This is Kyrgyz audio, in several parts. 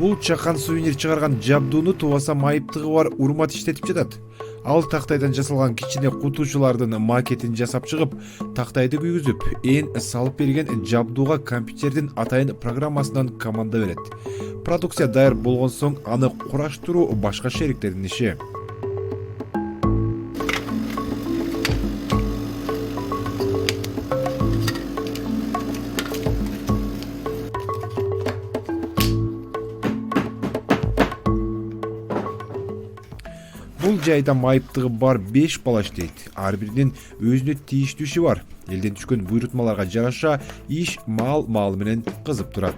Бул чакан сувенир чыгарган жабдууну Туубаса майыптыгы бар урмат иштетип жатат. Ал тактайдан жасалган кичине кутуучулардын макетин жасап чыгып, тактайды күйгүзүп, салып берген жабдууга компьютердин атайын программасынан команда берет. Продукция даяр болгон соң аны кураштыруу башка шериктердин иши. Бул жайда майыптыгы бар 5 бала иштейт. Ар биринин өзүнө тийиштүү иши бар. Элден түшкөн буйрутмаларга жараша иш маал менен кызып турат.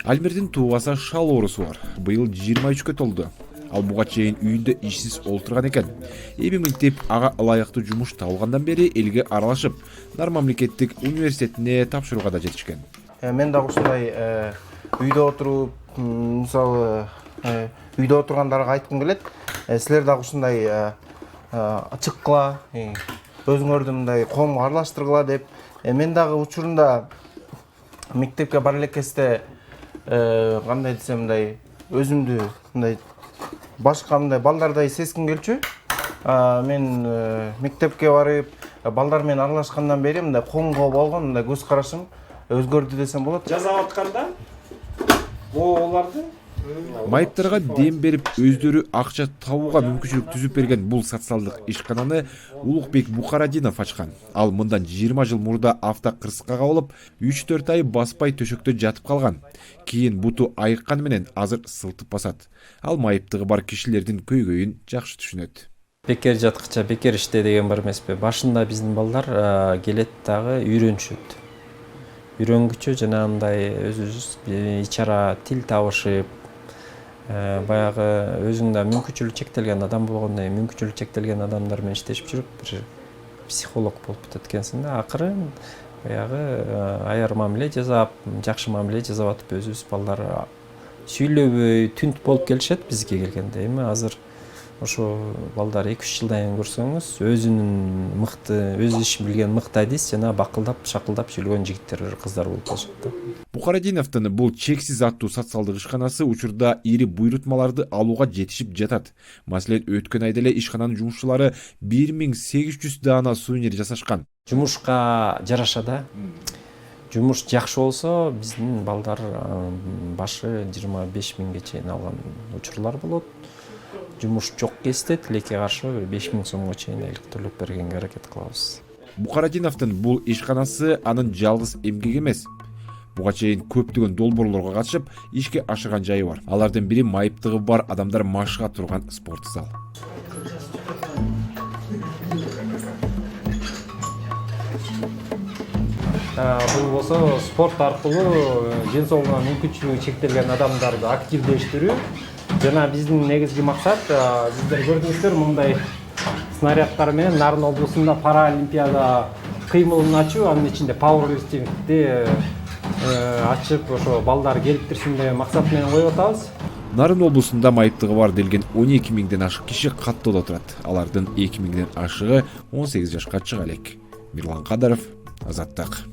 Альмирдин Туубаса шал оорусу бар. Быйыл 23-кө толду. Ал буга чейин үйүндө ишсиз олтурган экен. Эми мынтип ага ылайыктуу жумуш табылгандан бери элге аралашып, Нар мамлекеттик университетине тапшырууга да жетишкен. Мен дагы ушундай үйдө отуруп, мисалы үйдө отургандарга айткым келет. Силер дагы ушундай чыккыла, өзүңөрдү мындай коомго аралаштыргыла деп. Мен дагы учурунда мектепке бара элекесте кандай десем мындай өзүмдү мындай башка мындай балдардай сезгим келчү. Мен мектепке барып, балдар менен аралашкандан бери мындай коомго болгон мындай көз карашым өзгөрдү десем болот. Жасап атканда оларды Майыптарга дем берип, өздөрү акча табууга мүмкүнчүлүк түзүп берген бул социалдык ишкананы Улукбек Букарадинов ачкан. Ал мындан 20 жыл мурда автокырсыкка кабылып, 3-4 ай баспай төшөктө жатып калган. Кийин буту айыккан менен азыр сылтып басат. Ал майыптыгы бар кишилердин көйгөйүн жакшы түшүнөт. бекер жаткыча бекер иште деген бар эмеспи. Башында биздин балдар келет дагы үйрөнүшөт. Үйрөнгүчө жанагындай өзүбүз ичара тил табышып, баягы өзүңдө мүмкүнчүлүгү чектелген адам болгондо, мүмкүнчүлүгү чектелген адамдар менен иштешип жүрүп, бир психолог болуп кетет экенсиң да. Акыры баягы аяр мамиле жасап, жакшы мамиле жасап атып өзүбүз балдар сүйлөбөй, түнт болуп келишет бизге келгенде. Эми азыр ошо балдар 2-3 жылдан кийин көрсөңүз, өзүнүн мыкты, өз ишин билген мыкты адис жана бакылдап, шакылдап жүргөн жигиттер, кыздар болуп калышат да. Букарадиновдун бул чексиз аттуу социалдык ишканасы учурда ири буйрутмаларды алууга жетишип жатат. Маселен, өткөн айда эле ишкананын жумушчулары 1800 даана сувенир жасашкан. Жумушка жараша да. Жумуш жакшы болсо, биздин балдар башы 25 миңге чейин алган учурлар болот. Жумуш жок кезде тилекке каршы 5 миң сомго чейин айлык төлөп бергенге аракет кылабыз. Букарадиновдун бул ишканасы анын жалгыз эмгеги эмес. Буга чейин көптөгөн долбоорлорго катышып, ишке ашырган жайы бар. Алардын бири майыптыгы бар адамдар машыга турган спорт зал. Бул болсо спорт аркылуу ден соолугуна мүмкүнчүлүгү чектелген адамдарды активдештирүү. Жана биздин негизги максат, сиздер көрдүңүздөр, мындай снаряддар менен Нарын облусунда паралимпиада кыймылын ачуу, анын ичинде пауэрлифтингди ачып, ошо балдар келип турсун деген максат менен коюп атабыз. Нарын облусунда майыптыгы бар делген 12 миңден ашык киши каттоодо турат. Алардын 2 миңден ашыгы 18 жашка чыга элек. Мирлан Кадаров, Азаттык.